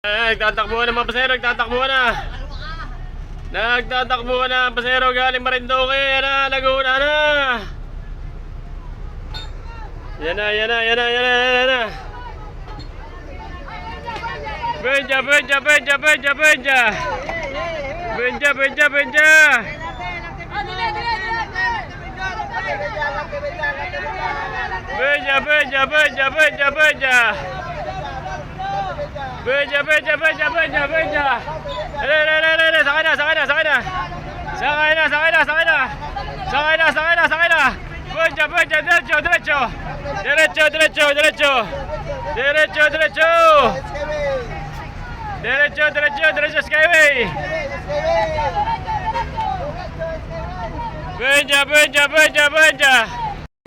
Nagtatakbo na mga pasero, nagtatakbo na. Nagtatakbo na ang pasero galing Marinduque. Yan na, Laguna na. Yan na, yan na, yan na, yan na, yan na. Benja, benja, benja, benja, benja. Benja, benja, benja. Benja, benja, benja, benja, benja. Benja, benja, benja, benja, benja. Sakay na, sakay na, sakay na. Sakay na, sakay na, sakay na. Sakay na, sakay na, sakay na. Benja, benja, derecho, derecho. Derecho, derecho, derecho. Derecho, derecho. Derecho, derecho, derecho, skyway. Benja, benja, benja, benja.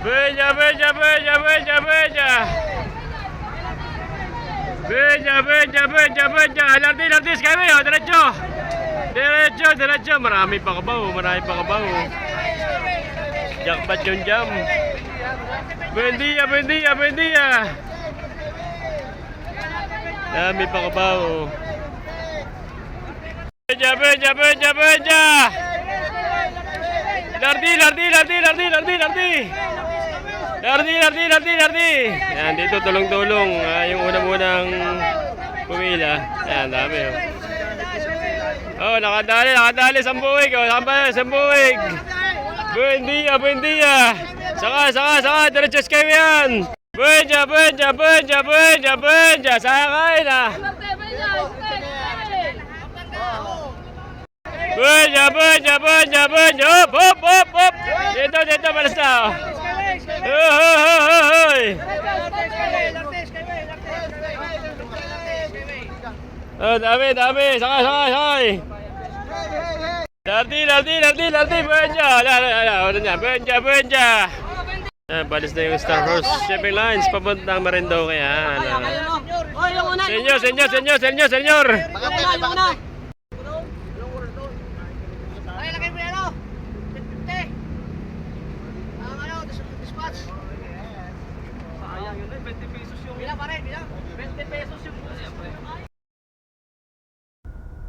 Benja, benja, benja, benja, benja. Benja, benja, benja, benja. Lardi, lardi, skyway, oh, diretso. Diretso, diretso. Marami pa kabaw, marami pa kabaw. Jackpot yung jam. Bendia, bendia, bendia. Marami pa kabaw. Benja, benja, benja, benja. Lardi, lardi, lardi, lardi, lardi, lardi. Lardi, lardi, lardi, lardi. Yan, dito tulong-tulong. Yung unang-unang pumila. Yan, dami. Oh, nakadali, nakadali. Sambuig. Oh, sambuig. Buendia, buendia. Saka, saka, saka. Diretso skyway yan. Benja, benja, benja, benja, benja. Sakay na. Benja, benja, benja, benja. Hop, hop, hop, hop. Dito, dito, balas na. Oh, dami, dami. Sakay, sakay, sakay. Lardi, lardi, lardi, lardi. Benja. Benja, benja. Balis na yung Star Horse Shipping Lines papuntang Marinduque. Yan. Senyor, senyor, senyor, senyor, senyor.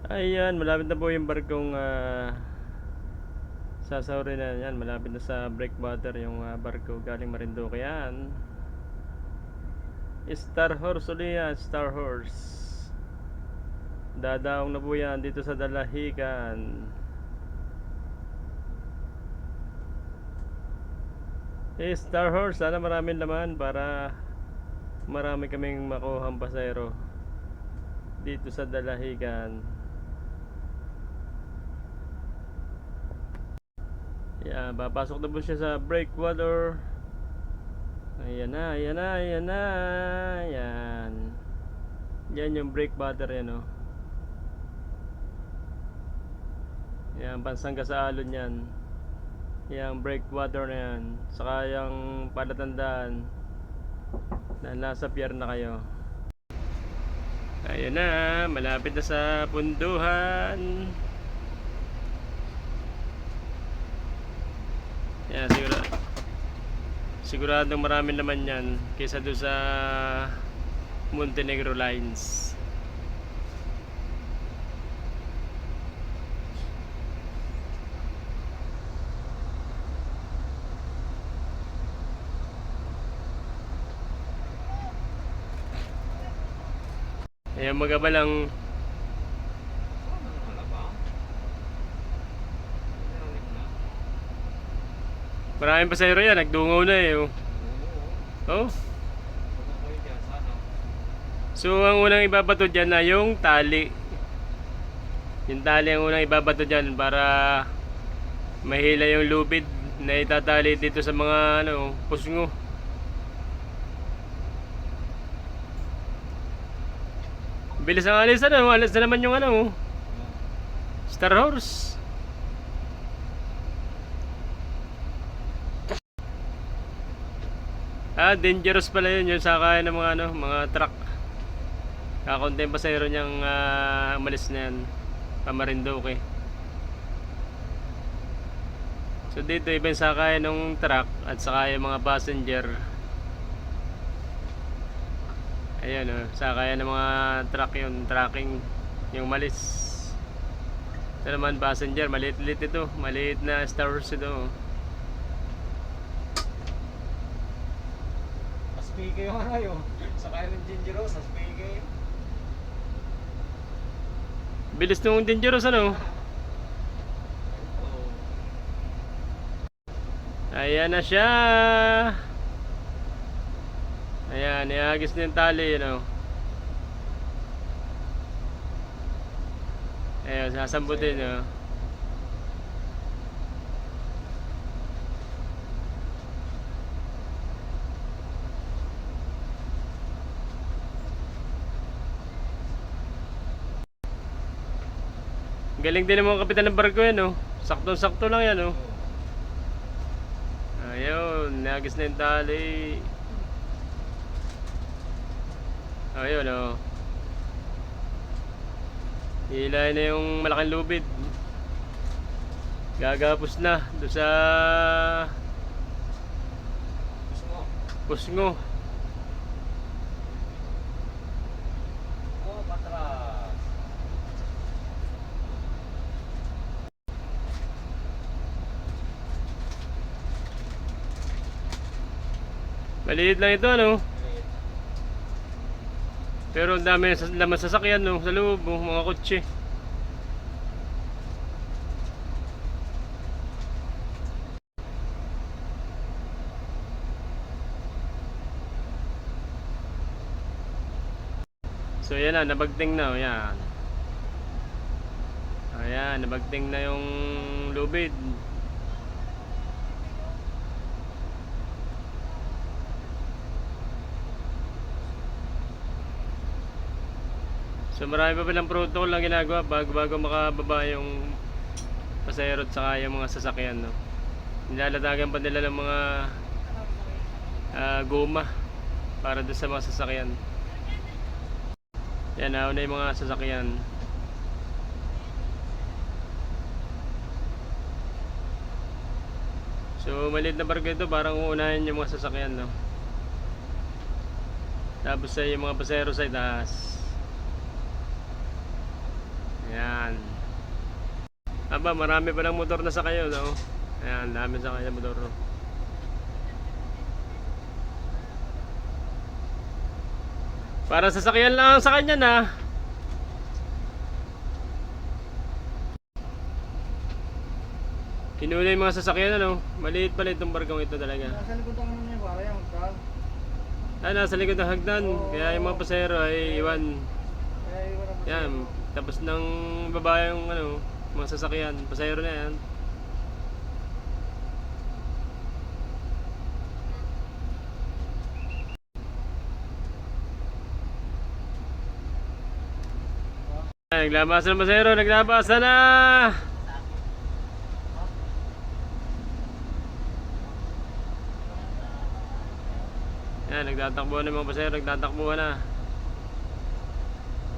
Ayan, malapit na po yung barkong sasawrin na yan. Malapit na sa breakwater yung barko galing Marinduque. Yan, Star Horse ulit yan, Star Horse. Dadaong na po yan dito sa Dalahican. Star Horse, sana maraming laman para marami kaming makuhang pasahero dito sa Dalahican. Yan, papasok na po siya sa breakwater. Ayan na, ayan na, ayan na. Yan. Yan yung breakwater yan, oh. Yan, pansangga sa alon yan. Yang breakwater na yan. Saka yung palatandaan na nasa pier na kayo. Ayan na, malapit na sa punduhan. Yan, siguradong maraming naman yan kaysa doon sa Montenegro Lines. Ayan, magabalang maraming pasahero yan, nagdungaw na eh. Oh. So ang unang ibabato dyan na yung tali. Yung tali ang unang ibabato dyan para mahila yung lubid na itatali dito sa mga pusngo. Bilis ang alis na, alis na naman yung Star Horse. Dangerous pala yun, yung sakay ng mga truck. Kakunti yung pasahero niyang umalis na yan pa Marinduque. So dito iba yung sakay ng truck at saka yung mga passenger. Ayan o, sakaya ng mga truck yun, tracking, yung malis. Ito naman passenger, maliit-liit ito, maliit na Star Wars ito. Saspigay yung ano yun. Sakay ng Ginger Rose, saspigay. Bilis nung Dangerous ano. Ayan na siya. Ayan, iagis na yung tali, ano. Ayan, sasambutin, no. Galing din ng mga kapitan ng barko yan, no. Saktong-sakto lang yan, no. Ayun, iagis na yung tali. Ayun, no. Hilay na yung malaking lubid. Gagapos na doon sa Pusngo. Oh, patras. Maliit lang ito, ano. Pero ang dami laman sasakyan, no, sa loob, oh, mga kotse. So yan na, nabagting na, oh, yan. Ayan, nabagting na yung lubid. So marami pa palang protocol lang ginagawa bago makababa yung pasahero at saka yung mga sasakyan, no. Nilalatagan pa nila ng mga goma para doon sa mga sasakyan. Yan, nauna yung mga sasakyan. So maliit na barko ito, parang uunahin yung mga sasakyan, no. Tapos sa yung mga pasahero sa itaas. Ayan. Aba, marami pa ng motor na sa kayo, no? Ayan, dami sa kanya motor, no? Para sasakyan lang sa kanya na. Hinuli yung mga sasakyan, ano? Maliit pala itong barkong ito talaga. Nasa likod ang ano niya, para yung magkal. Nasa likod ng hagdan. Kaya yung mga pasahero ay iwan. Kaya iwan ang Yan, tapos ng babae yung ano, mga sasakyan, pasahero na yan. Ay, naglabasan ng pasahero, naglabasan na! Yan, nagtatakbuhan ng mga pasahero, nagtatakbuhan na.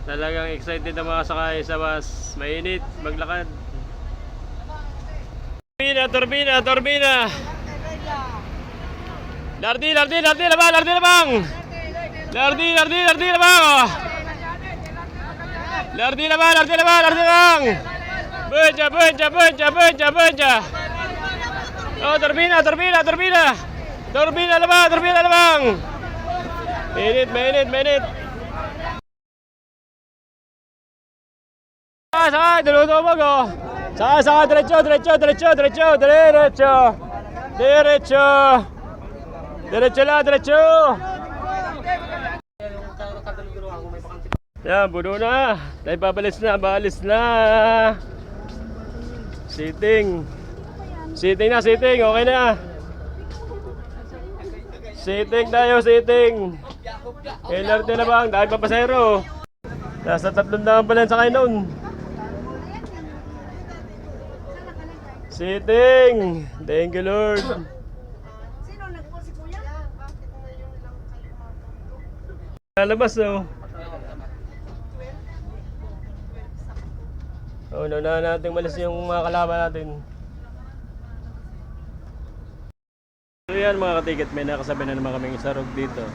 Talagang excited ang mga sakay sa bus. Mainit, maglakad. Turbina, turbina, turbina. Lardi, lardi, lardi, labang, lardi, labang. Lardi, lardi, lardi, labang. Lardi, labang, lardi, labang, lardi, labang. Benja, benja, benja, benja, benja. Oh, turbina, turbina, turbina. Turbina, labang, turbina, labang. Mainit, mainit, mainit. Sakay, dulutubog, oh. Sakay, sakay, diretso, diretso, diretso, diretso, diretso. Diretso. Diretso lang, diretso. Yan, buno na. Tayo pabalis na, balis na. Sitting. Sitting na, sitting. Okay na. Sitting tayo, sitting. LRT na bang? Dahil pa pasahero. Nasa 3 na pala sakay noon. Sitting! Thank you, Lord. Sino nagpo si Kuya? Bakit ngayon lang kayo matulog? Lalabas, no? Oh, naunahan natin malis yung mga kalaban natin. So yan mga katiket, may nakasabi na naman kaming sarog dito.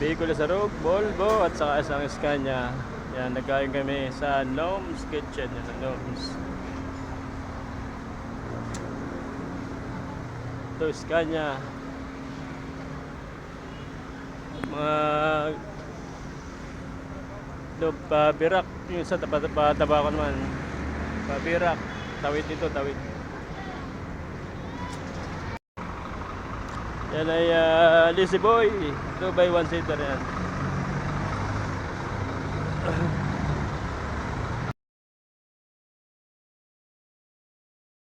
Bicol sa Rog, Volvo at saka isang Scania. Yan, nagkain kami sa Noms Kitchen. Yan, sa Noms. Ito, Scania. Mga pabirak. Yung isa, taba ko naman. Pabirak. Tawid dito, tawid. Yan ay Lizzy Boy. 2x1 seater yan.